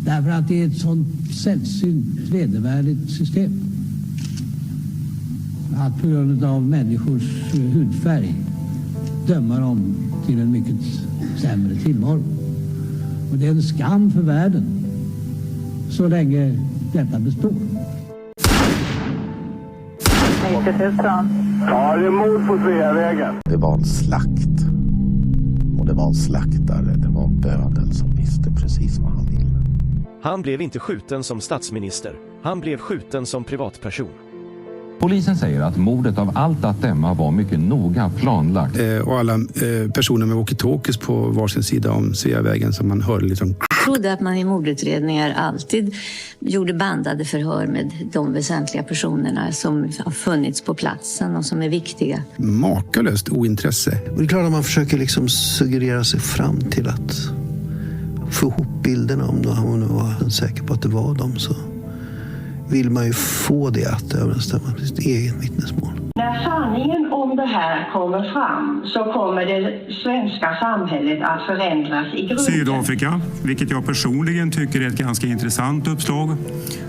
Därför att det är ett sånt sällsynt vedervärdigt system. Att på grund av människors hudfärg döma dem till en mycket sämre tillvaro. Och det är en skam för världen så länge detta består. 90 000. Ja, det är mord på Sveavägen. Det var en slakt. Och det var en slaktare. Det var bödel som visste precis vad han ville. Han blev inte skjuten som statsminister. Han blev skjuten som privatperson. Polisen säger att mordet av allt att döma var mycket noga planlagt. Och alla personer med walkie-talkies på varsin sida om Sveavägen som man hörde liksom. Jag trodde att man i mordutredningar alltid gjorde bandade förhör med de väsentliga personerna som har funnits på platsen och som är viktiga. Makalöst ointresse. Och det är klart att man försöker liksom suggerera sig fram till att få ihop bilderna om man var säker på att det var dem, så vill man ju få det att överensstämma med sitt eget vittnesmål. När sanningen om det här kommer fram så kommer det svenska samhället att förändras i grunden. Sydafrika, vilket jag personligen tycker är ett ganska intressant uppslag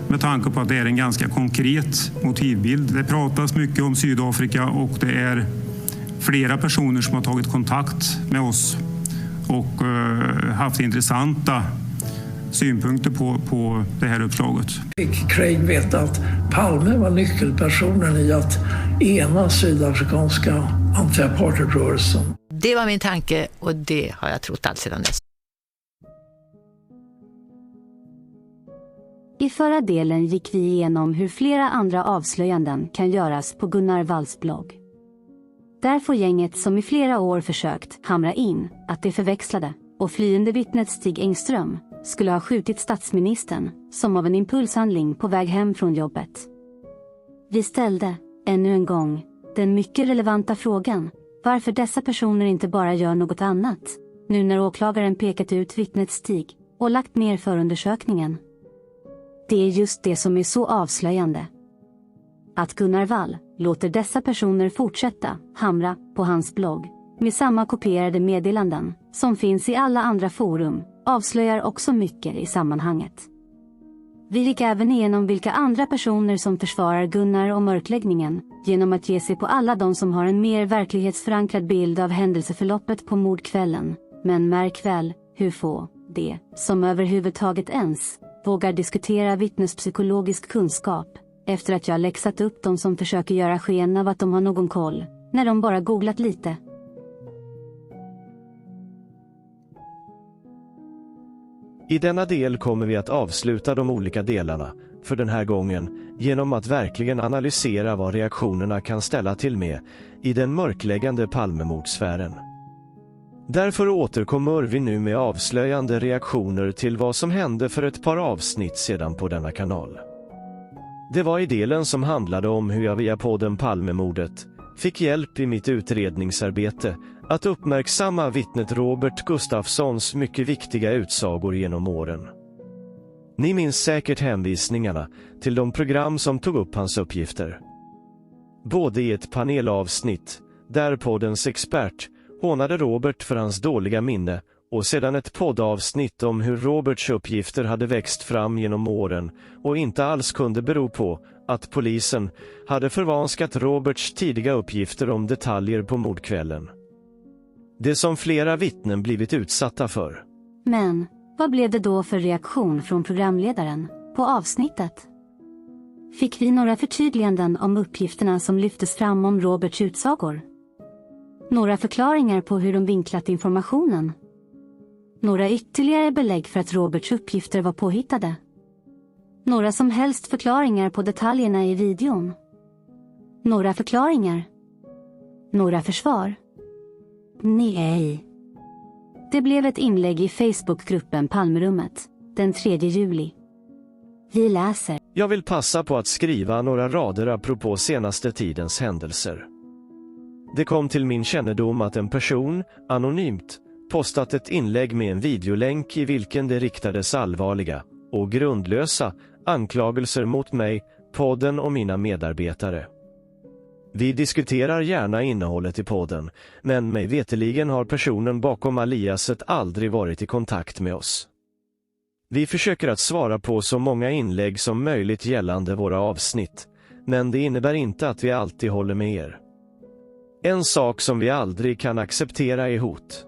med tanke på att det är en ganska konkret motivbild. Det pratas mycket om Sydafrika och det är flera personer som har tagit kontakt med oss och haft intressanta synpunkter på det här uppslaget. Fick Craig veta att Palme var nyckelpersonen i att ena sydafrikanska anti-apartheidrörelsen. Det var min tanke och det har jag trott allt sedan dess. I förra delen gick vi igenom hur flera andra avslöjanden kan göras på Gunnar Walls blogg. Där får gänget som i flera år försökt hamra in att det förväxlade och flyende vittnet Stig Engström skulle ha skjutit statsministern som av en impulshandling på väg hem från jobbet. Vi ställde, ännu en gång, den mycket relevanta frågan varför dessa personer inte bara gör något annat, nu när åklagaren pekat ut vittnet Stig och lagt ner förundersökningen. Det är just det som är så avslöjande. Att Gunnar Wall låter dessa personer fortsätta hamra på hans blogg med samma kopierade meddelanden som finns i alla andra forum avslöjar också mycket i sammanhanget. Vi gick även igenom vilka andra personer som försvarar Gunnar och mörkläggningen genom att ge sig på alla de som har en mer verklighetsförankrad bild av händelseförloppet på mordkvällen. Men märk väl hur få, det som överhuvudtaget ens vågar diskutera vittnespsykologisk kunskap efter att jag läxat upp de som försöker göra sken av att de har någon koll när de bara googlat lite. I denna del kommer vi att avsluta de olika delarna, för den här gången, genom att verkligen analysera vad reaktionerna kan ställa till med i den mörkläggande Palmemordsfären. Därför återkommer vi nu med avslöjande reaktioner till vad som hände för ett par avsnitt sedan på denna kanal. Det var i delen som handlade om hur jag via podden Palmemordet fick hjälp i mitt utredningsarbete att uppmärksamma vittnet Robert Gustafssons mycket viktiga utsagor genom åren. Ni minns säkert hänvisningarna till de program som tog upp hans uppgifter. Både i ett panelavsnitt, där poddens expert hånade Robert för hans dåliga minne, och sedan ett poddavsnitt om hur Roberts uppgifter hade växt fram genom åren och inte alls kunde bero på att polisen hade förvanskat Roberts tidiga uppgifter om detaljer på mordkvällen. Det som flera vittnen blivit utsatta för. Men, vad blev det då för reaktion från programledaren på avsnittet? Fick vi några förtydliganden om uppgifterna som lyftes fram om Roberts utsagor? Några förklaringar på hur de vinklat informationen? Några ytterligare belägg för att Roberts uppgifter var påhittade? Några som helst förklaringar på detaljerna i videon? Några förklaringar? Några försvar? Nej. Det blev ett inlägg i Facebookgruppen Palmerummet den 3 juli. Vi läser. Jag vill passa på att skriva några rader apropå senaste tidens händelser. Det kom till min kännedom att en person, anonymt, postat ett inlägg med en videolänk i vilken det riktades allvarliga och grundlösa anklagelser mot mig, podden och mina medarbetare. Vi diskuterar gärna innehållet i podden, men mig veteligen har personen bakom aliaset aldrig varit i kontakt med oss. Vi försöker att svara på så många inlägg som möjligt gällande våra avsnitt, men det innebär inte att vi alltid håller med er. En sak som vi aldrig kan acceptera är hot.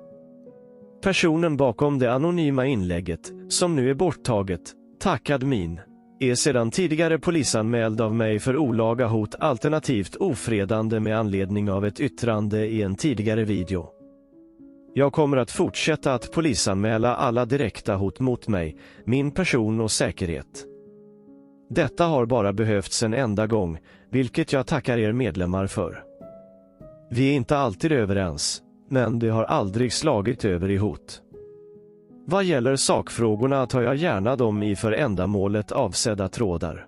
Personen bakom det anonyma inlägget, som nu är borttaget, Tackadmin, är sedan tidigare polisanmäld av mig för olaga hot alternativt ofredande med anledning av ett yttrande i en tidigare video. Jag kommer att fortsätta att polisanmäla alla direkta hot mot mig, min person och säkerhet. Detta har bara behövts en enda gång, vilket jag tackar er medlemmar för. Vi är inte alltid överens, men det har aldrig slagit över i hot. Vad gäller sakfrågorna tar jag gärna dem i för ändamålet avsedda trådar.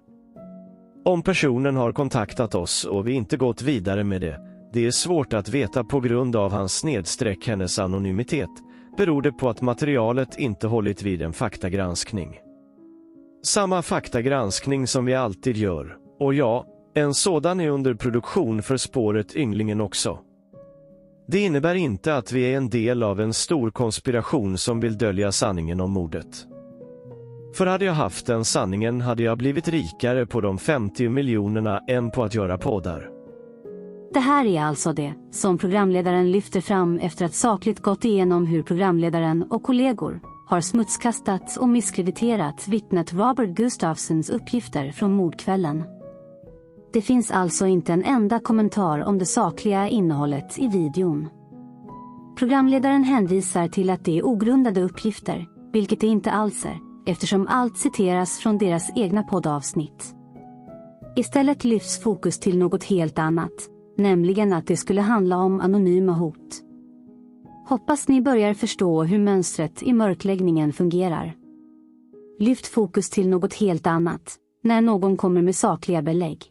Om personen har kontaktat oss och vi inte gått vidare med det är svårt att veta på grund av hans / hennes anonymitet, beror det på att materialet inte hållit vid en faktagranskning. Samma faktagranskning som vi alltid gör, och ja, en sådan är under produktion för spåret Ynglingen också. Det innebär inte att vi är en del av en stor konspiration som vill dölja sanningen om mordet. För hade jag haft den sanningen hade jag blivit rikare på de 50 miljonerna än på att göra poddar. Det här är alltså det som programledaren lyfter fram efter att sakligt gått igenom hur programledaren och kollegor har smutskastat och misskrediterat vittnet Robert Gustafssons uppgifter från mordkvällen. Det finns alltså inte en enda kommentar om det sakliga innehållet i videon. Programledaren hänvisar till att det är ogrundade uppgifter, vilket det inte alls är, eftersom allt citeras från deras egna poddavsnitt. Istället lyfts fokus till något helt annat, nämligen att det skulle handla om anonyma hot. Hoppas ni börjar förstå hur mönstret i mörkläggningen fungerar. Lyft fokus till något helt annat, när någon kommer med sakliga belägg.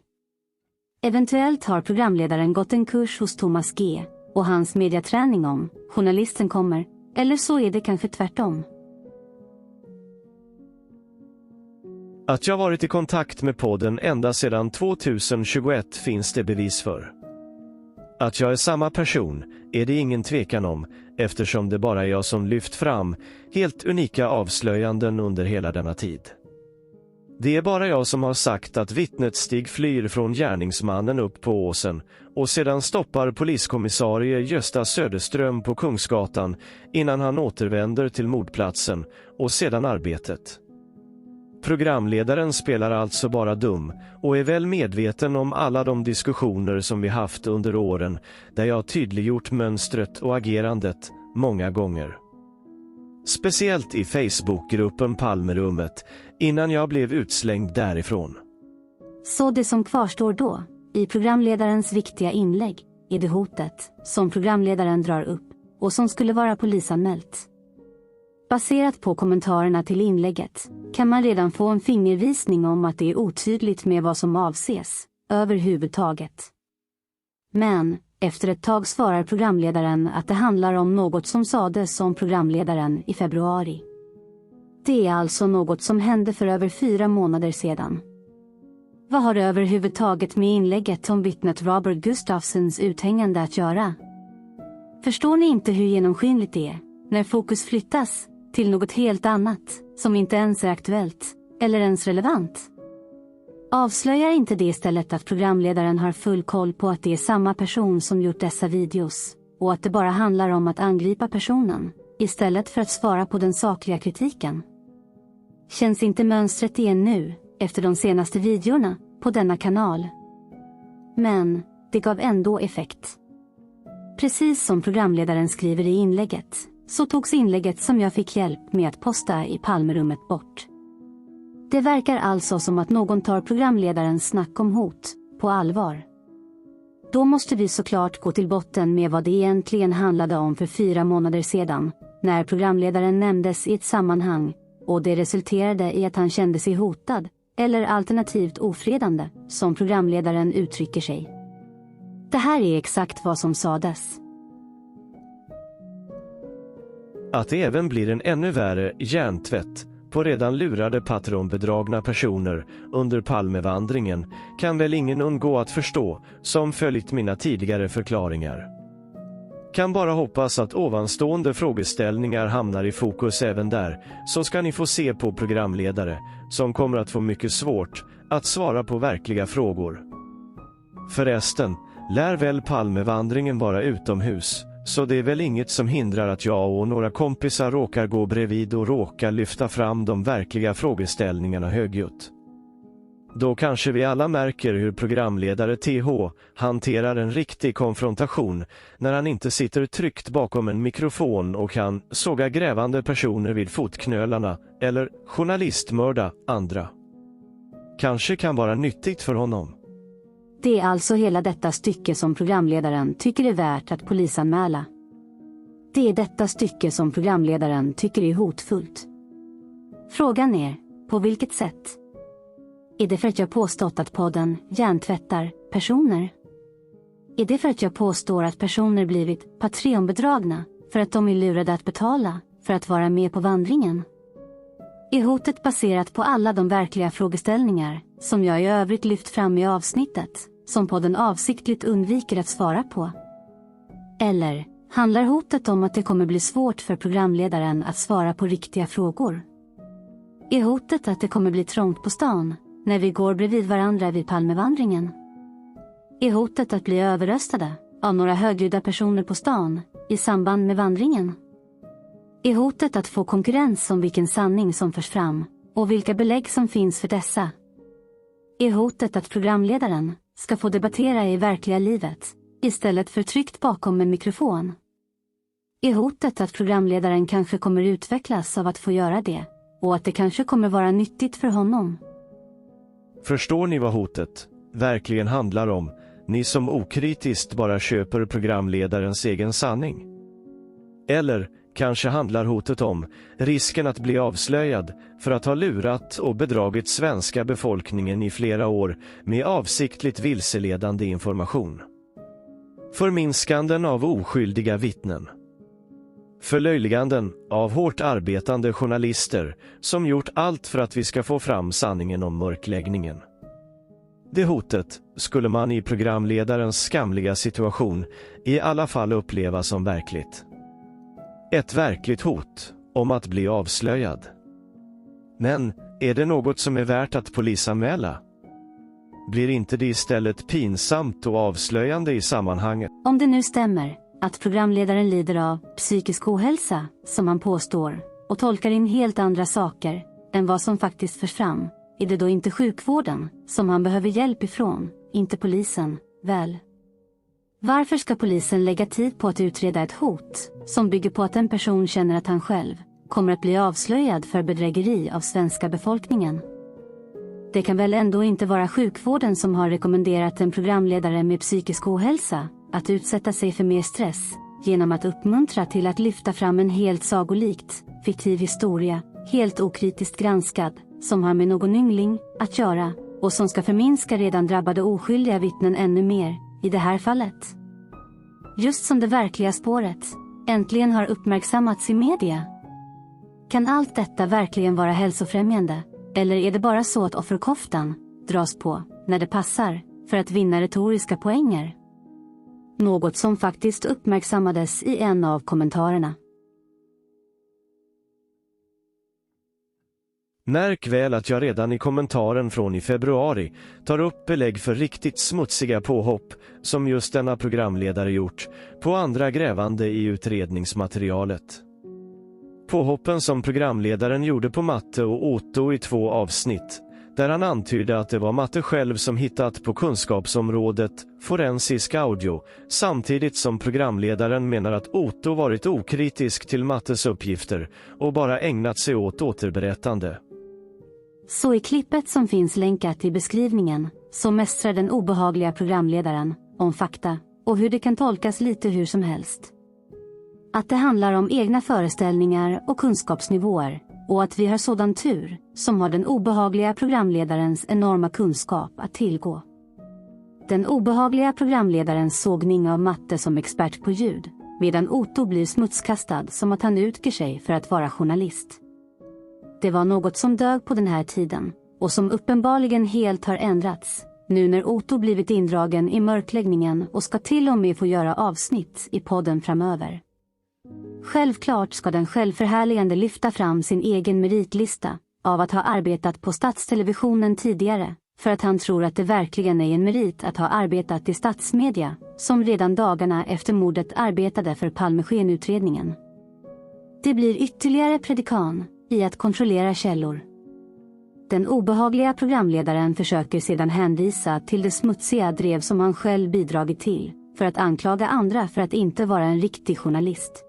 Eventuellt har programledaren gått en kurs hos Thomas G. och hans mediaträning om journalisten kommer, eller så är det kanske tvärtom. Att jag varit i kontakt med podden ända sedan 2021 finns det bevis för. Att jag är samma person är det ingen tvekan om, eftersom det bara är jag som lyft fram helt unika avslöjanden under hela denna tid. Det är bara jag som har sagt att vittnet Stig flyr från gärningsmannen upp på åsen och sedan stoppar poliskommissarie Gösta Söderström på Kungsgatan innan han återvänder till mordplatsen och sedan arbetet. Programledaren spelar alltså bara dum och är väl medveten om alla de diskussioner som vi haft under åren där jag tydliggjort mönstret och agerandet många gånger. Speciellt i Facebookgruppen Palmerummet innan jag blev utslängd därifrån. Så det som kvarstår då, i programledarens viktiga inlägg, är det hotet som programledaren drar upp och som skulle vara polisanmält. Baserat på kommentarerna till inlägget kan man redan få en fingervisning om att det är otydligt med vad som avses överhuvudtaget. Men efter ett tag svarar programledaren att det handlar om något som sades om programledaren i februari. Det är alltså något som hände för över 4 månader sedan. Vad har det överhuvudtaget med inlägget om vittnet Robert Gustafssons uthängande att göra? Förstår ni inte hur genomskinligt det är när fokus flyttas till något helt annat som inte ens är aktuellt eller ens relevant? Avslöjar inte det istället att programledaren har full koll på att det är samma person som gjort dessa videos och att det bara handlar om att angripa personen istället för att svara på den sakliga kritiken? Känns inte mönstret igen nu efter de senaste videorna på denna kanal? Men det gav ändå effekt. Precis som programledaren skriver i inlägget så togs inlägget som jag fick hjälp med att posta i Palmerummet bort. Det verkar alltså som att någon tar programledarens snack om hot på allvar. Då måste vi såklart gå till botten med vad det egentligen handlade om för 4 månader sedan, när programledaren nämndes i ett sammanhang och det resulterade i att han kände sig hotad, eller alternativt ofredande, som programledaren uttrycker sig. Det här är exakt vad som sades. Att det även blir en ännu värre hjärntvätt på redan lurade patronbedragna personer under Palmevandringen kan väl ingen undgå att förstå som följt mina tidigare förklaringar. Kan bara hoppas att ovanstående frågeställningar hamnar i fokus även där, så ska ni få se på programledare som kommer att få mycket svårt att svara på verkliga frågor. Förresten, lär väl Palmevandringen vara utomhus, så det är väl inget som hindrar att jag och några kompisar råkar gå bredvid och råkar lyfta fram de verkliga frågeställningarna högljutt. Då kanske vi alla märker hur programledare TH hanterar en riktig konfrontation när han inte sitter tryckt bakom en mikrofon och kan såga grävande personer vid fotknölarna eller journalistmörda andra. Kanske kan vara nyttigt för honom. Det är alltså hela detta stycke som programledaren tycker är värt att polisanmäla. Det är detta stycke som programledaren tycker är hotfullt. Frågan är, på vilket sätt? Är det för att jag påstått att podden hjärntvättar personer? Är det för att jag påstår att personer blivit Patreon-bedragna för att de är lurade att betala för att vara med på vandringen? Är hotet baserat på alla de verkliga frågeställningar som jag i övrigt lyft fram i avsnittet, som podden avsiktligt undviker att svara på? Eller handlar hotet om att det kommer bli svårt för programledaren att svara på riktiga frågor? Är hotet att det kommer bli trångt på stan när vi går bredvid varandra vid Palmevandringen? Är hotet att bli överröstade av några högljudda personer på stan i samband med vandringen? Är hotet att få konkurrens om vilken sanning som förs fram och vilka belägg som finns för dessa? Är hotet att programledaren ska få debattera i verkliga livet istället för tryckt bakom en mikrofon? Är hotet att programledaren kanske kommer utvecklas av att få göra det och att det kanske kommer vara nyttigt för honom? Förstår ni vad hotet verkligen handlar om, ni som okritiskt bara köper programledarens egen sanning? Eller kanske handlar hotet om risken att bli avslöjad för att ha lurat och bedragit svenska befolkningen i flera år med avsiktligt vilseledande information? Förminskanden av oskyldiga vittnen. Förlöjliganden av hårt arbetande journalister som gjort allt för att vi ska få fram sanningen om mörkläggningen. Det hotet skulle man i programledarens skamliga situation i alla fall uppleva som verkligt. Ett verkligt hot om att bli avslöjad. Men är det något som är värt att polisanmäla? Blir inte det istället pinsamt och avslöjande i sammanhanget? Om det nu stämmer att programledaren lider av psykisk ohälsa, som han påstår, och tolkar in helt andra saker än vad som faktiskt förs fram, är det då inte sjukvården som han behöver hjälp ifrån, inte polisen, väl? Varför ska polisen lägga tid på att utreda ett hot som bygger på att en person känner att han själv kommer att bli avslöjad för bedrägeri av svenska befolkningen? Det kan väl ändå inte vara sjukvården som har rekommenderat en programledare med psykisk ohälsa att utsätta sig för mer stress genom att uppmuntra till att lyfta fram en helt sagolikt, fiktiv historia, helt okritiskt granskad, som har med någon yngling att göra och som ska förminska redan drabbade oskyldiga vittnen ännu mer, i det här fallet. Just som det verkliga spåret äntligen har uppmärksammats i media. Kan allt detta verkligen vara hälsofrämjande, eller är det bara så att offerkoftan dras på när det passar för att vinna retoriska poänger? Något som faktiskt uppmärksammades i en av kommentarerna. Märk väl att jag redan i kommentaren från i februari tar upp belägg för riktigt smutsiga påhopp som just denna programledare gjort på andra grävande i utredningsmaterialet. Påhoppen som programledaren gjorde på Matte och Otto i 2 avsnitt, där han antydde att det var Matte själv som hittat på kunskapsområdet forensisk audio, samtidigt som programledaren menar att Otto varit okritisk till Mattes uppgifter och bara ägnat sig åt återberättande. Så i klippet som finns länkat i beskrivningen så mästrar den obehagliga programledaren om fakta och hur det kan tolkas lite hur som helst. Att det handlar om egna föreställningar och kunskapsnivåer och att vi har sådan tur som har den obehagliga programledarens enorma kunskap att tillgå. Den obehagliga programledarens sågning av Matte som expert på ljud, medan Otto blir smutskastad som att han utger sig för att vara journalist. Det var något som dög på den här tiden och som uppenbarligen helt har ändrats nu när Otto blivit indragen i mörkläggningen och ska till och med få göra avsnitt i podden framöver. Självklart ska den självförhärligande lyfta fram sin egen meritlista av att ha arbetat på Statstelevisionen tidigare, för att han tror att det verkligen är en merit att ha arbetat i statsmedia, som redan dagarna efter mordet arbetade för Palmeskenutredningen. Det blir ytterligare predikan i att kontrollera källor. Den obehagliga programledaren försöker sedan hänvisa till det smutsiga drev som han själv bidragit till, för att anklaga andra för att inte vara en riktig journalist.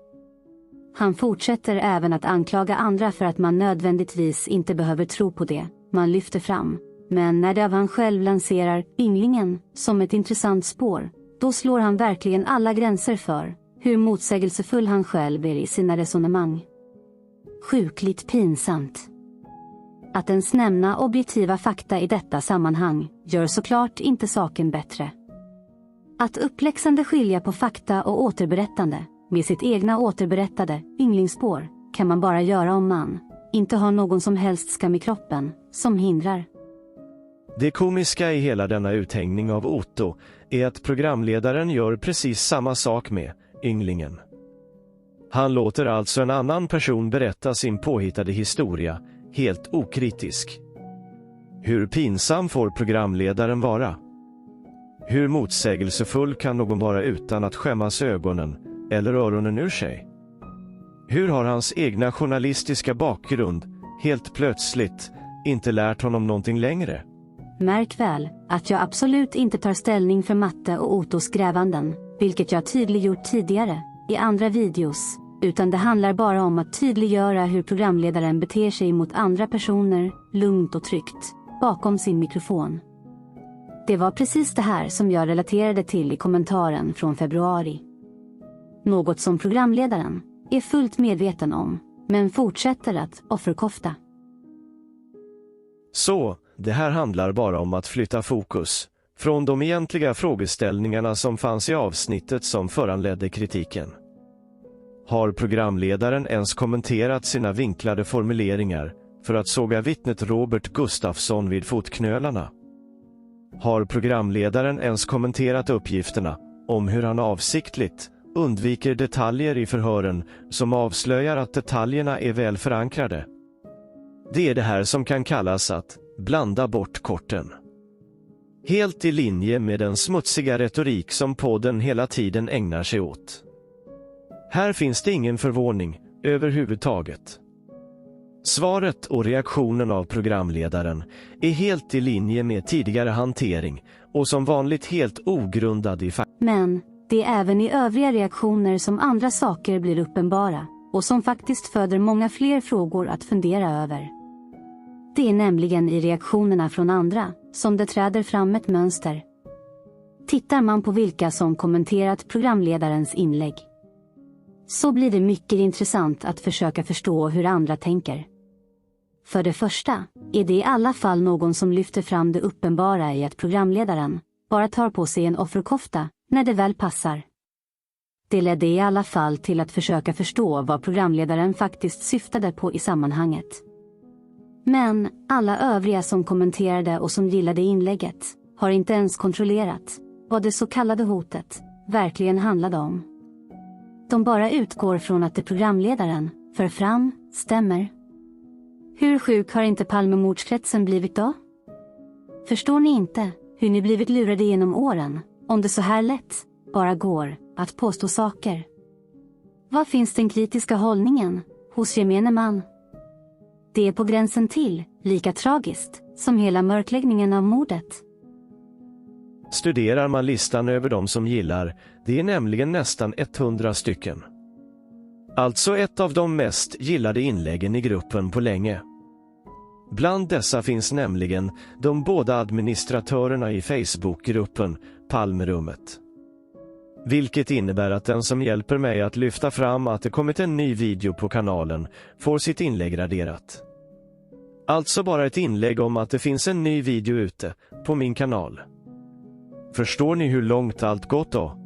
Han fortsätter även att anklaga andra för att man nödvändigtvis inte behöver tro på det man lyfter fram. Men när det av han själv lanserar ynglingen som ett intressant spår, då slår han verkligen alla gränser för hur motsägelsefull han själv är i sina resonemang. Sjukligt pinsamt. Att ens nämna objektiva fakta i detta sammanhang gör såklart inte saken bättre. Att uppläxande skilja på fakta och återberättande med sitt egna återberättade ynglingsspår kan man bara göra om man inte har någon som helst skam i kroppen som hindrar. Det komiska i hela denna uthängning av Otto är att programledaren gör precis samma sak med ynglingen. Han låter alltså en annan person berätta sin påhittade historia helt okritisk. Hur pinsam får programledaren vara? Hur motsägelsefull kan någon vara utan att skämmas ögonen eller öronen ur sig? Hur har hans egna journalistiska bakgrund helt plötsligt inte lärt honom någonting längre? Märk väl att jag absolut inte tar ställning för Matte och Ottos grävanden, vilket jag tydliggjort tidigare i andra videos, utan det handlar bara om att tydliggöra hur programledaren beter sig mot andra personer, lugnt och tryggt, bakom sin mikrofon. Det var precis det här som jag relaterade till i kommentaren från februari. Något som programledaren är fullt medveten om, men fortsätter att offerkofta. Så, det här handlar bara om att flytta fokus från de egentliga frågeställningarna som fanns i avsnittet som föranledde kritiken. Har programledaren ens kommenterat sina vinklade formuleringar för att såga vittnet Robert Gustafsson vid fotknölarna? Har programledaren ens kommenterat uppgifterna om hur han avsiktligt undviker detaljer i förhören som avslöjar att detaljerna är väl förankrade? Det är det här som kan kallas att blanda bort korten. Helt i linje med den smutsiga retorik som podden hela tiden ägnar sig åt. Här finns det ingen förvåning överhuvudtaget. Svaret och reaktionen av programledaren är helt i linje med tidigare hantering och som vanligt helt ogrundad i fakta. Men det är även i övriga reaktioner som andra saker blir uppenbara och som faktiskt föder många fler frågor att fundera över. Det är nämligen i reaktionerna från andra som det träder fram ett mönster. Tittar man på vilka som kommenterat programledarens inlägg, så blir det mycket intressant att försöka förstå hur andra tänker. För det första är det i alla fall någon som lyfter fram det uppenbara i att programledaren bara tar på sig en offerkofta när det väl passar. Det ledde i alla fall till att försöka förstå vad programledaren faktiskt syftade på i sammanhanget. Men alla övriga som kommenterade och som gillade inlägget har inte ens kontrollerat vad det så kallade hotet verkligen handlade om. De bara utgår från att det programledaren för fram stämmer. Hur sjuk har inte Palmemordskretsen blivit då? Förstår ni inte hur ni blivit lurade genom åren, om det så här lätt bara går att påstå saker? Vad finns den kritiska hållningen hos gemene man? Det är på gränsen till lika tragiskt som hela mörkläggningen av mordet. Studerar man listan över de som gillar, det är nämligen nästan 100 stycken. Alltså ett av de mest gillade inläggen i gruppen på länge. Bland dessa finns nämligen de båda administratörerna i Facebookgruppen Palmerummet. Vilket innebär att den som hjälper mig att lyfta fram att det kommit en ny video på kanalen får sitt inlägg raderat. Alltså bara ett inlägg om att det finns en ny video ute på min kanal. Förstår ni hur långt allt gått då?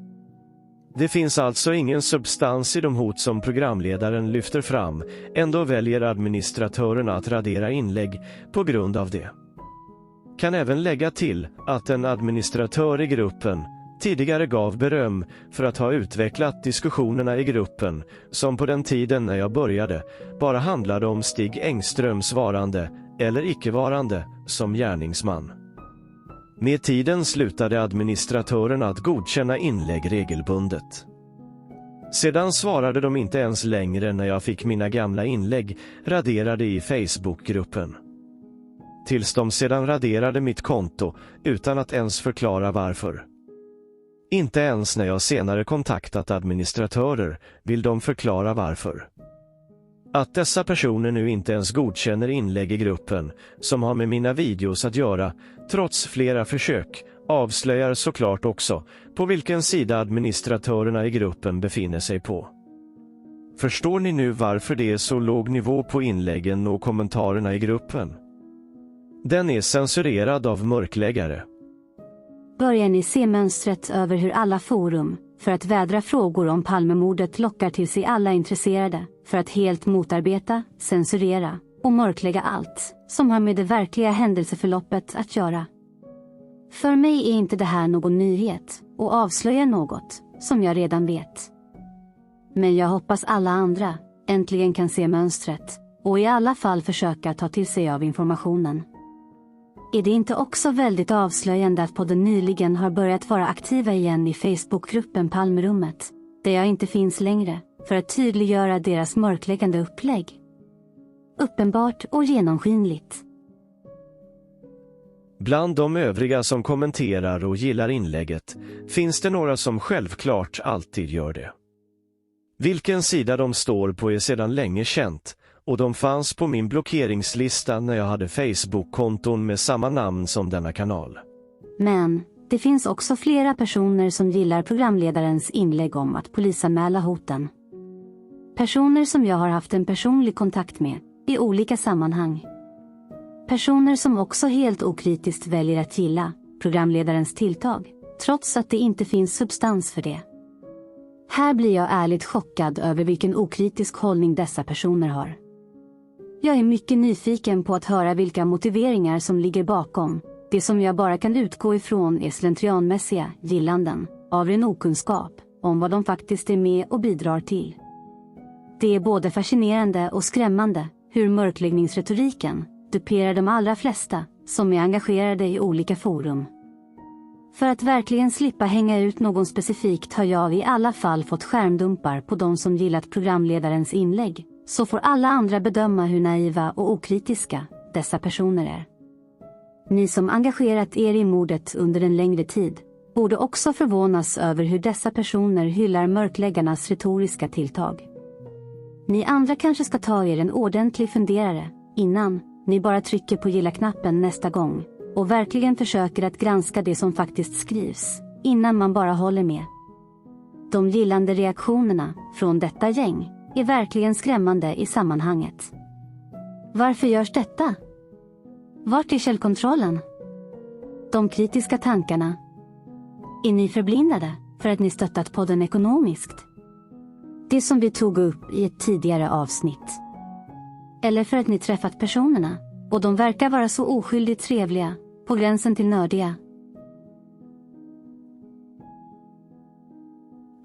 Det finns alltså ingen substans i de hot som programledaren lyfter fram, ändå väljer administratörerna att radera inlägg på grund av det. Kan även lägga till att en administratör i gruppen tidigare gav beröm för att ha utvecklat diskussionerna i gruppen, som på den tiden när jag började bara handlade om Stig Engströms varande eller icke-varande som gärningsman. Med tiden slutade administratören att godkänna inlägg regelbundet. Sedan svarade de inte ens längre när jag fick mina gamla inlägg raderade i Facebookgruppen. Tills de sedan raderade mitt konto utan att ens förklara varför. Inte ens när jag senare kontaktat administratörer vill de förklara varför. Att dessa personer nu inte ens godkänner inlägg i gruppen som har med mina videos att göra, trots flera försök, avslöjar såklart också på vilken sida administratörerna i gruppen befinner sig på. Förstår ni nu varför det är så låg nivå på inläggen och kommentarerna i gruppen? Den är censurerad av mörkläggare. Börjar ni se mönstret över hur alla forum, för att vädra frågor om Palmemordet, lockar till sig alla intresserade, för att helt motarbeta, censurera och mörklägga allt som har med det verkliga händelseförloppet att göra? För mig är inte det här någon nyhet och avslöjar något som jag redan vet. Men jag hoppas alla andra äntligen kan se mönstret och i alla fall försöka ta till sig av informationen. Är det inte också väldigt avslöjande att podden nyligen har börjat vara aktiva igen i Facebookgruppen Palmerummet, där jag inte finns längre, för att tydliggöra deras mörkläggande upplägg? Uppenbart och genomskinligt. Bland de övriga som kommenterar och gillar inlägget finns det några som självklart alltid gör det. Vilken sida de står på är sedan länge känt, och de fanns på min blockeringslista när jag hade Facebook-konton med samma namn som denna kanal. Men det finns också flera personer som gillar programledarens inlägg om att polisanmäla hoten. Personer som jag har haft en personlig kontakt med i olika sammanhang. Personer som också helt okritiskt väljer att gilla programledarens tilltag, trots att det inte finns substans för det. Här blir jag ärligt chockad över vilken okritisk hållning dessa personer har. Jag är mycket nyfiken på att höra vilka motiveringar som ligger bakom. Det som jag bara kan utgå ifrån är slentrianmässiga gillanden av ren okunskap om vad de faktiskt är med och bidrar till. Det är både fascinerande och skrämmande hur mörkläggningsretoriken duperar de allra flesta som är engagerade i olika forum. För att verkligen slippa hänga ut någon specifikt har jag i alla fall fått skärmdumpar på de som gillat programledarens inlägg, så får alla andra bedöma hur naiva och okritiska dessa personer är. Ni som engagerat er i mordet under en längre tid borde också förvånas över hur dessa personer hyllar mörkläggarnas retoriska tilltag. Ni andra kanske ska ta er en ordentlig funderare innan ni bara trycker på gilla-knappen nästa gång och verkligen försöker att granska det som faktiskt skrivs innan man bara håller med. De gillande reaktionerna från detta gäng är verkligen skrämmande i sammanhanget. Varför görs detta? Vart är källkontrollen? De kritiska tankarna. Är ni förblindade för att ni stöttat podden ekonomiskt? Det som vi tog upp i ett tidigare avsnitt. Eller för att ni träffat personerna och de verkar vara så oskyldigt trevliga, på gränsen till nördiga.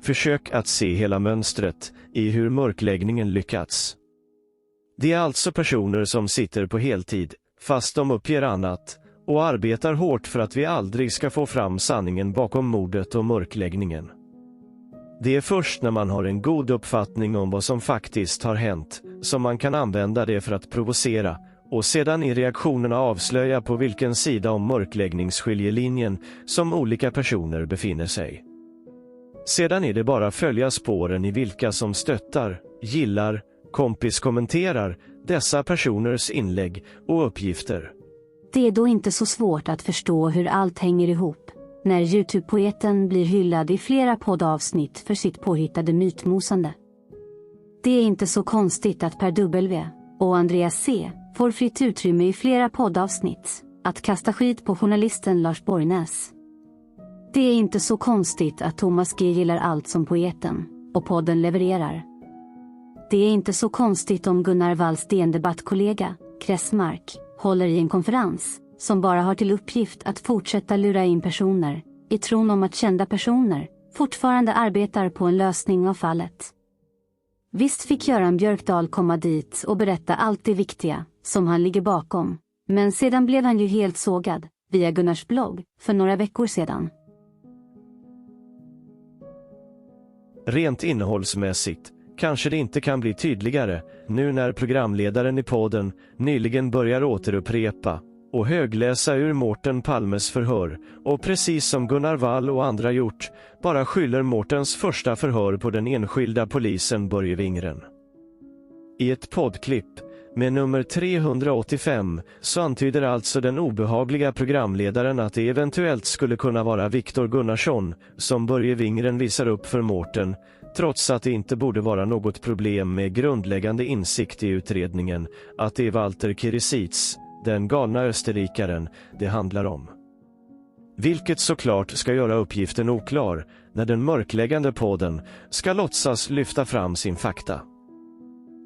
Försök att se hela mönstret i hur mörkläggningen lyckats. Det är alltså personer som sitter på heltid, fast de uppger annat, och arbetar hårt för att vi aldrig ska få fram sanningen bakom mordet och mörkläggningen. Det är först när man har en god uppfattning om vad som faktiskt har hänt som man kan använda det för att provocera och sedan i reaktionerna avslöja på vilken sida om mörkläggningsskiljelinjen som olika personer befinner sig. Sedan är det bara följa spåren i vilka som stöttar, gillar, kommenterar dessa personers inlägg och uppgifter. Det är då inte så svårt att förstå hur allt hänger ihop när YouTube-poeten blir hyllad i flera poddavsnitt för sitt påhittade mytmosande. Det är inte så konstigt att Per W och Andreas C får fritt utrymme i flera poddavsnitt att kasta skit på journalisten Lars Borgnäs. Det är inte så konstigt att Thomas G gillar allt som poeten och podden levererar. Det är inte så konstigt om Gunnar Walls DN-debattkollega, Kressmark, håller i en konferens som bara har till uppgift att fortsätta lura in personer i tron om att kända personer fortfarande arbetar på en lösning av fallet. Visst fick Göran Björkdahl komma dit och berätta allt det viktiga som han ligger bakom, men sedan blev han ju helt sågad via Gunnars blogg för några veckor sedan. Rent innehållsmässigt kanske det inte kan bli tydligare nu när programledaren i podden nyligen börjar återupprepa och högläsa ur Mårten Palmes förhör och precis som Gunnar Wall och andra gjort bara skyller Mårtens första förhör på den enskilda polisen Börje Wingren. I ett poddklipp med nummer 385 så antyder alltså den obehagliga programledaren att det eventuellt skulle kunna vara Viktor Gunnarsson som Börje Wingren visar upp för Mårten, trots att det inte borde vara något problem med grundläggande insikt i utredningen att det är Walter Kirisits, den galna österrikaren, det handlar om. Vilket såklart ska göra uppgiften oklar när den mörkläggande podden ska låtsas lyfta fram sin fakta.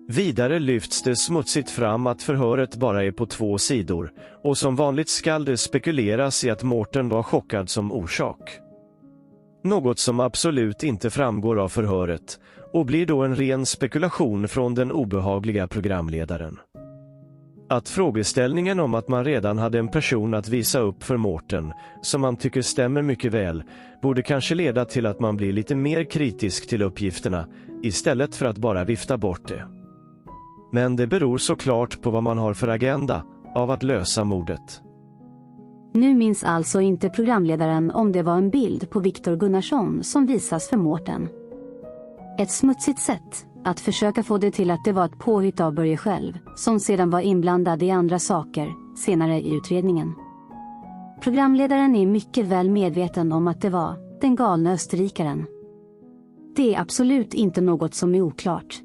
Vidare lyfts det smutsigt fram att förhöret bara är på 2 sidor och som vanligt skall det spekuleras i att Mårten var chockad som orsak. Något som absolut inte framgår av förhöret och blir då en ren spekulation från den obehagliga programledaren. Att frågeställningen om att man redan hade en person att visa upp för Mårten, som man tycker stämmer mycket väl, borde kanske leda till att man blir lite mer kritisk till uppgifterna istället för att bara vifta bort det. Men det beror såklart på vad man har för agenda av att lösa mordet. Nu minns alltså inte programledaren om det var en bild på Viktor Gunnarsson som visas för Mårten. Ett smutsigt sätt att försöka få det till att det var ett påhitt av Börje själv, som sedan var inblandad i andra saker senare i utredningen. Programledaren är mycket väl medveten om att det var den galna österrikaren. Det är absolut inte något som är oklart.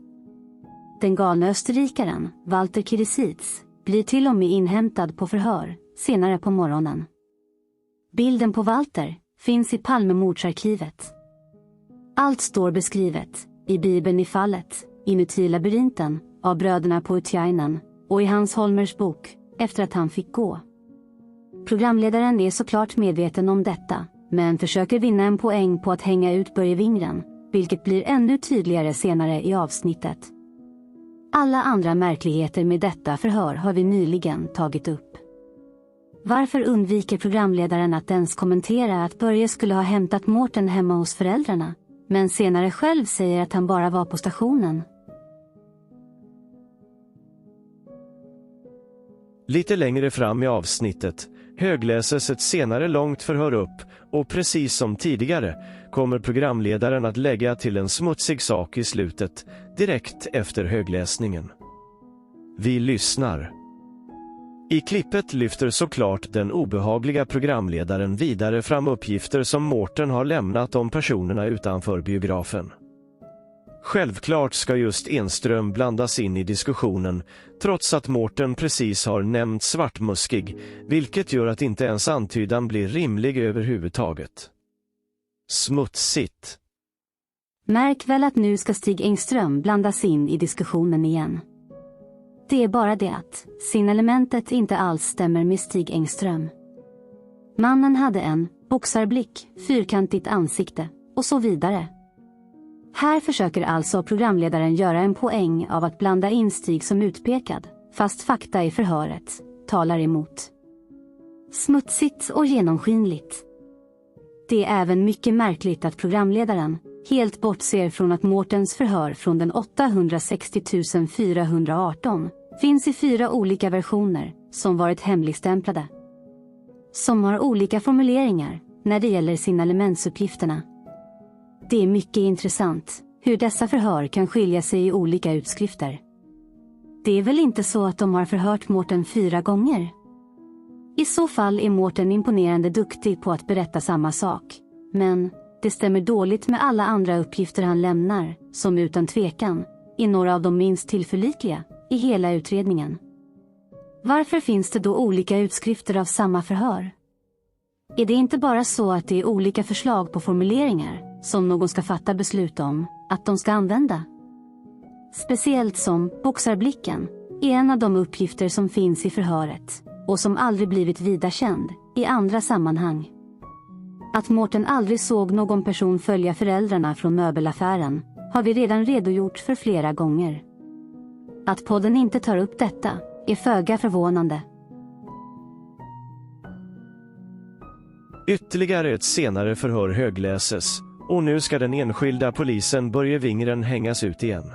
Den galna österrikaren, Walter Kirisits, blir till och med inhämtad på förhör senare på morgonen. Bilden på Walter finns i Palmemordsarkivet. Allt står beskrivet i Bibeln i fallet, inuti labyrinten av bröderna på Utjainen och i Hans Holmers bok Efter att han fick gå. Programledaren är såklart medveten om detta, men försöker vinna en poäng på att hänga ut Börje Wingren, vilket blir ännu tydligare senare i avsnittet. Alla andra märkligheter med detta förhör har vi nyligen tagit upp. Varför undviker programledaren att ens kommentera att Börje skulle ha hämtat Mårten hemma hos föräldrarna, men senare själv säger att han bara var på stationen? Lite längre fram i avsnittet högläses ett senare långt förhör upp och precis som tidigare kommer programledaren att lägga till en smutsig sak i slutet direkt efter högläsningen. Vi lyssnar. I klippet lyfter såklart den obehagliga programledaren vidare fram uppgifter som Mårten har lämnat om personerna utanför biografen. Självklart ska just Enström blandas in i diskussionen, trots att Mårten precis har nämnt svartmuskig, vilket gör att inte ens antydan blir rimlig överhuvudtaget. Smutsigt. Märk väl att nu ska Stig Engström blandas in i diskussionen igen. Det är bara det att signalementet inte alls stämmer med Stig Engström. Mannen hade en boxarblick, fyrkantigt ansikte och så vidare. Här försöker alltså programledaren göra en poäng av att blanda in Stig som utpekad, fast fakta i förhöret talar emot. Smutsigt och genomskinligt. Det är även mycket märkligt att programledaren helt bortser från att Mårtens förhör från den 860 418 finns i 4 olika versioner som varit hemligstämplade. Som har olika formuleringar när det gäller signalementsuppgifterna. Det är mycket intressant hur dessa förhör kan skilja sig i olika utskrifter. Det är väl inte så att de har förhört Mårten 4 gånger? I så fall är Mårten imponerande duktig på att berätta samma sak, men det stämmer dåligt med alla andra uppgifter han lämnar, som utan tvekan är några av de minst tillförlitliga i hela utredningen. Varför finns det då olika utskrifter av samma förhör? Är det inte bara så att det är olika förslag på formuleringar som någon ska fatta beslut om att de ska använda? Speciellt som boxarblicken är en av de uppgifter som finns i förhöret och som aldrig blivit vida känd i andra sammanhang. Att Mårten aldrig såg någon person följa föräldrarna från möbelaffären har vi redan redogjort för flera gånger. Att podden inte tar upp detta är föga förvånande. Ytterligare ett senare förhör högläses, och nu ska den enskilda polisen Börje Wingren hängas ut igen.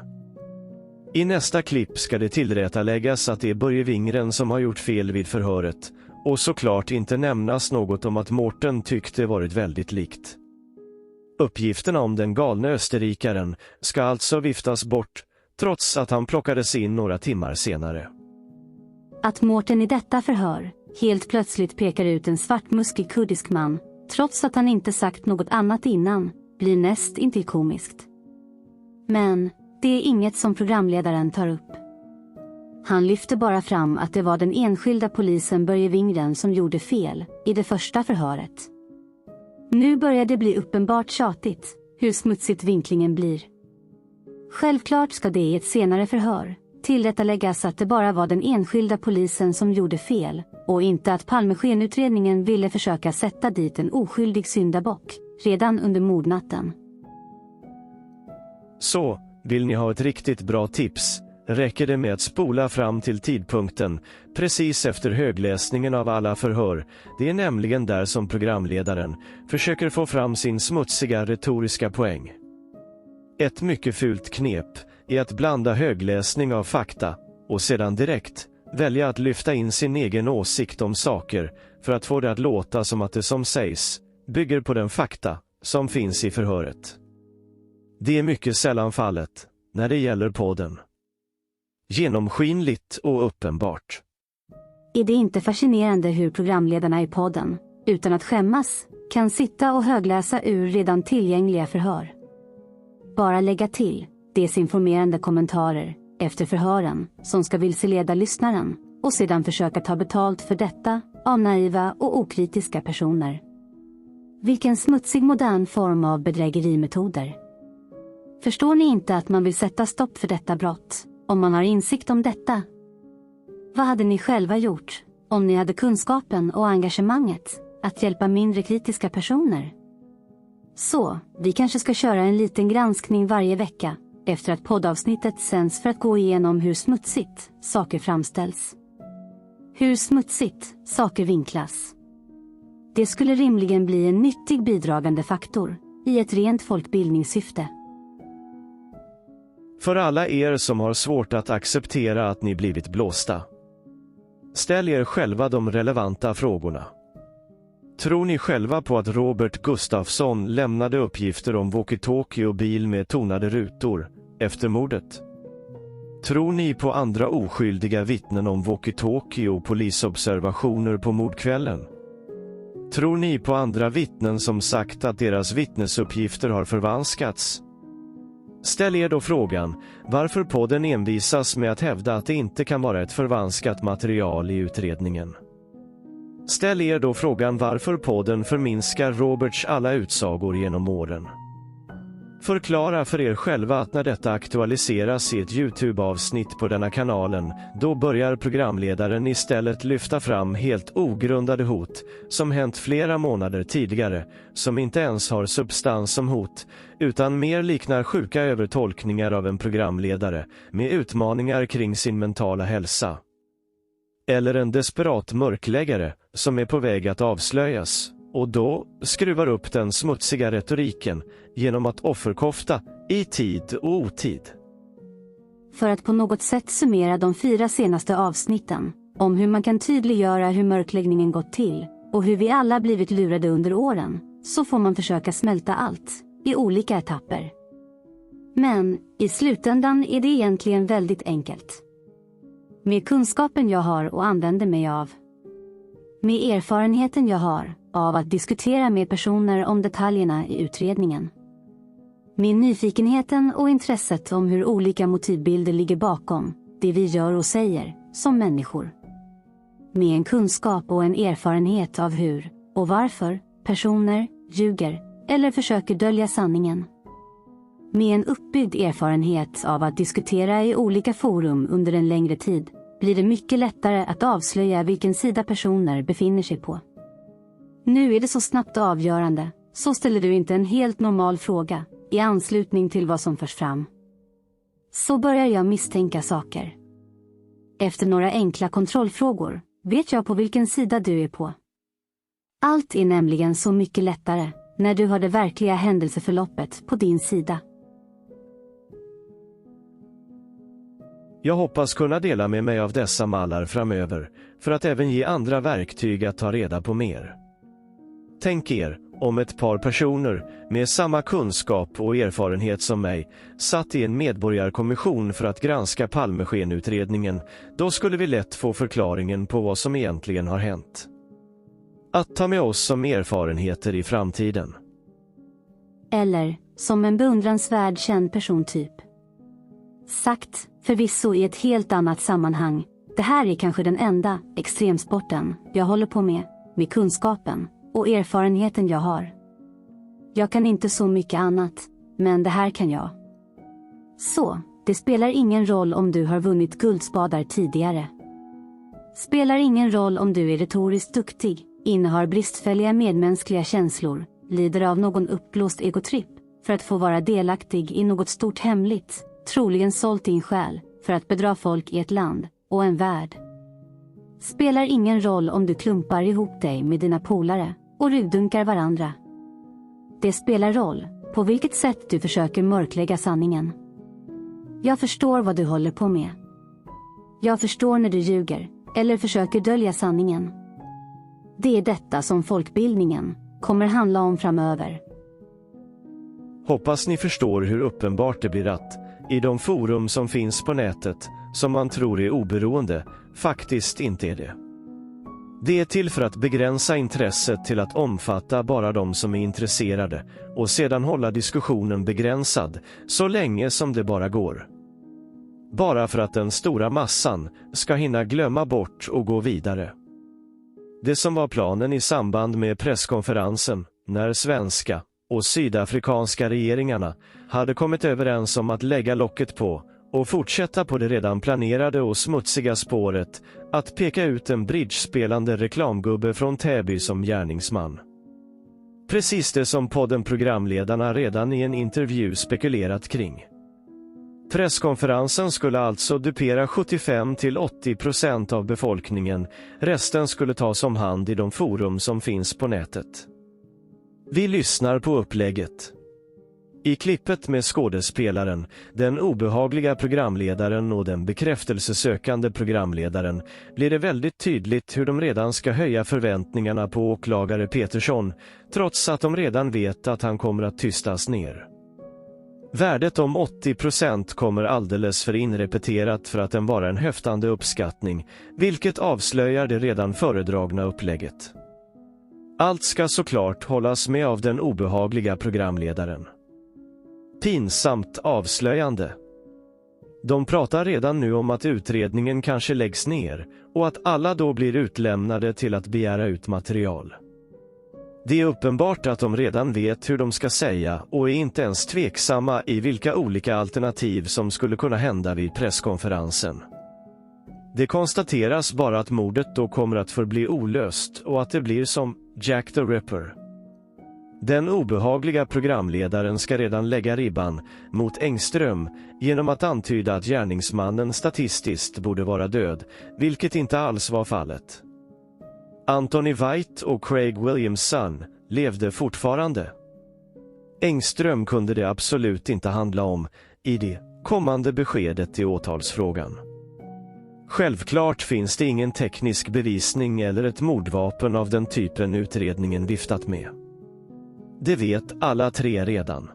I nästa klipp ska det tillrättaläggas att det är Börje Wingren som har gjort fel vid förhöret, och såklart inte nämnas något om att Mårten tyckte varit väldigt likt. Uppgifterna om den galne österrikaren ska alltså viftas bort, trots att han plockades in några timmar senare. Att Mårten i detta förhör helt plötsligt pekar ut en svartmuskig kurdisk man, trots att han inte sagt något annat innan, blir näst intill komiskt. Men det är inget som programledaren tar upp. Han lyfter bara fram att det var den enskilda polisen Börje Wingren som gjorde fel i det första förhöret. Nu börjar det bli uppenbart tjatigt hur smutsigt vinklingen blir. Självklart ska det i ett senare förhör tillrättaläggas att det bara var den enskilda polisen som gjorde fel och inte att Palmeskenutredningen ville försöka sätta dit en oskyldig syndabock redan under mordnatten. Så, vill ni ha ett riktigt bra tips, räcker det med att spola fram till tidpunkten precis efter högläsningen av alla förhör. Det är nämligen där som programledaren försöker få fram sin smutsiga retoriska poäng. Ett mycket fult knep är att blanda högläsning av fakta och sedan direkt välja att lyfta in sin egen åsikt om saker för att få det att låta som att det som sägs bygger på den fakta som finns i förhöret. Det är mycket sällan fallet när det gäller podden. Genomskinligt och uppenbart. Är det inte fascinerande hur programledarna i podden, utan att skämmas, kan sitta och högläsa ur redan tillgängliga förhör? Bara lägga till desinformerande kommentarer efter förhören som ska vilseleda lyssnaren och sedan försöka ta betalt för detta av naiva och okritiska personer. Vilken smutsig modern form av bedrägerimetoder. Förstår ni inte att man vill sätta stopp för detta brott om man har insikt om detta? Vad hade ni själva gjort om ni hade kunskapen och engagemanget att hjälpa mindre kritiska personer? Så, vi kanske ska köra en liten granskning varje vecka efter att poddavsnittet sänds för att gå igenom hur smutsigt saker framställs. Hur smutsigt saker vinklas. Det skulle rimligen bli en nyttig bidragande faktor i ett rent folkbildningssyfte. För alla er som har svårt att acceptera att ni blivit blåsta, ställ er själva de relevanta frågorna. Tror ni själva på att Robert Gustafsson lämnade uppgifter om walkie-talkie och bil med tonade rutor efter mordet? Tror ni på andra oskyldiga vittnen om walkie-talkie och polisobservationer på mordkvällen? Tror ni på andra vittnen som sagt att deras vittnesuppgifter har förvanskats? Ställ er då frågan varför podden envisas med att hävda att det inte kan vara ett förvanskat material i utredningen. Ställ er då frågan varför podden förminskar Roberts alla utsagor genom åren. Förklara för er själva att när detta aktualiseras i ett YouTube-avsnitt på denna kanalen, då börjar programledaren istället lyfta fram helt ogrundade hot som hänt flera månader tidigare, som inte ens har substans som hot, utan mer liknar sjuka övertolkningar av en programledare med utmaningar kring sin mentala hälsa. Eller en desperat mörkläggare som är på väg att avslöjas, och då skruvar upp den smutsiga retoriken genom att offerkofta i tid och otid. För att på något sätt summera de 4 senaste avsnitten om hur man kan tydliggöra hur mörkläggningen gått till och hur vi alla blivit lurade under åren, så får man försöka smälta allt i olika etapper. Men i slutändan är det egentligen väldigt enkelt. Med kunskapen jag har och använder mig av, med erfarenheten jag har av att diskutera med personer om detaljerna i utredningen, med nyfikenheten och intresset om hur olika motivbilder ligger bakom det vi gör och säger som människor, med en kunskap och en erfarenhet av hur och varför personer ljuger eller försöker dölja sanningen, med en uppbyggd erfarenhet av att diskutera i olika forum under en längre tid blir det mycket lättare att avslöja vilken sida personer befinner sig på. Nu är det så snabbt och avgörande, så ställer du inte en helt normal fråga i anslutning till vad som förs fram. Så börjar jag misstänka saker. Efter några enkla kontrollfrågor vet jag på vilken sida du är på. Allt är nämligen så mycket lättare när du har det verkliga händelseförloppet på din sida. Jag hoppas kunna dela med mig av dessa mallar framöver för att även ge andra verktyg att ta reda på mer. Tänk er, om ett par personer med samma kunskap och erfarenhet som mig satt i en medborgarkommission för att granska Palmeskenutredningen, då skulle vi lätt få förklaringen på vad som egentligen har hänt. Att ta med oss som erfarenheter i framtiden. Eller som en beundransvärd känd persontyp. Sagt, förvisso i ett helt annat sammanhang. Det här är kanske den enda extremsporten jag håller på med kunskapen och erfarenheten jag har. Jag kan inte så mycket annat, men det här kan jag. Så, det spelar ingen roll om du har vunnit guldspadar tidigare. Spelar ingen roll om du är retoriskt duktig, innehar bristfälliga medmänskliga känslor, lider av någon uppblåst egotripp för att få vara delaktig i något stort hemligt, troligen sålt din själ för att bedra folk i ett land och en värld. Spelar ingen roll om du klumpar ihop dig med dina polare och rygdunkar varandra. Det spelar roll på vilket sätt du försöker mörklägga sanningen. Jag förstår vad du håller på med. Jag förstår när du ljuger eller försöker dölja sanningen. Det är detta som folkbildningen kommer handla om framöver. Hoppas ni förstår hur uppenbart det blir att, i de forum som finns på nätet, som man tror är oberoende, faktiskt inte är det. Det är till för att begränsa intresset till att omfatta bara de som är intresserade och sedan hålla diskussionen begränsad så länge som det bara går. Bara för att den stora massan ska hinna glömma bort och gå vidare. Det som var planen i samband med presskonferensen, när svenska och sydafrikanska regeringarna hade kommit överens om att lägga locket på och fortsätta på det redan planerade och smutsiga spåret att peka ut en bridgespelande reklamgubbe från Täby som gärningsman. Precis det som podden programledarna redan i en intervju spekulerat kring. Presskonferensen skulle alltså dupera 75-80% av befolkningen, resten skulle tas om hand i de forum som finns på nätet. Vi lyssnar på upplägget. I klippet med skådespelaren, den obehagliga programledaren och den bekräftelsesökande programledaren blir det väldigt tydligt hur de redan ska höja förväntningarna på åklagare Petersson, trots att de redan vet att han kommer att tystas ner. Värdet om 80% kommer alldeles för inrepeterat för att den vara en höftande uppskattning, vilket avslöjar det redan föredragna upplägget. Allt ska såklart hållas med av den obehagliga programledaren. Pinsamt avslöjande. De pratar redan nu om att utredningen kanske läggs ner och att alla då blir utlämnade till att begära ut material. Det är uppenbart att de redan vet hur de ska säga och är inte ens tveksamma i vilka olika alternativ som skulle kunna hända vid presskonferensen. Det konstateras bara att mordet då kommer att förbli olöst och att det blir som Jack the Ripper. Den obehagliga programledaren ska redan lägga ribban mot Engström genom att antyda att gärningsmannen statistiskt borde vara död, vilket inte alls var fallet. Anthony White och Craig Williamson levde fortfarande. Engström kunde det absolut inte handla om i det kommande beskedet i åtalsfrågan. Självklart finns det ingen teknisk bevisning eller ett mordvapen av den typen utredningen viftat med. Det vet alla tre redan.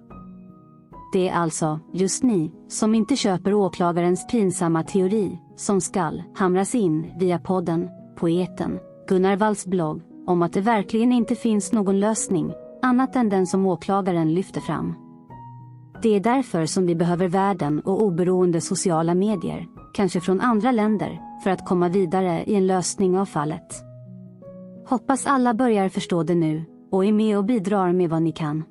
Det är alltså just ni som inte köper åklagarens pinsamma teori som skall hamras in via podden, poeten Gunnar Walls blogg om att det verkligen inte finns någon lösning annat än den som åklagaren lyfter fram. Det är därför som vi behöver världen och oberoende sociala medier, kanske från andra länder, för att komma vidare i en lösning av fallet. Hoppas alla börjar förstå det nu och är med och bidrar med vad ni kan.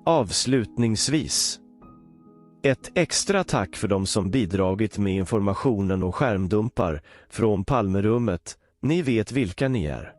Avslutningsvis. Ett extra tack för de som bidragit med informationen och skärmdumpar från Palmerummet. Ni vet vilka ni är.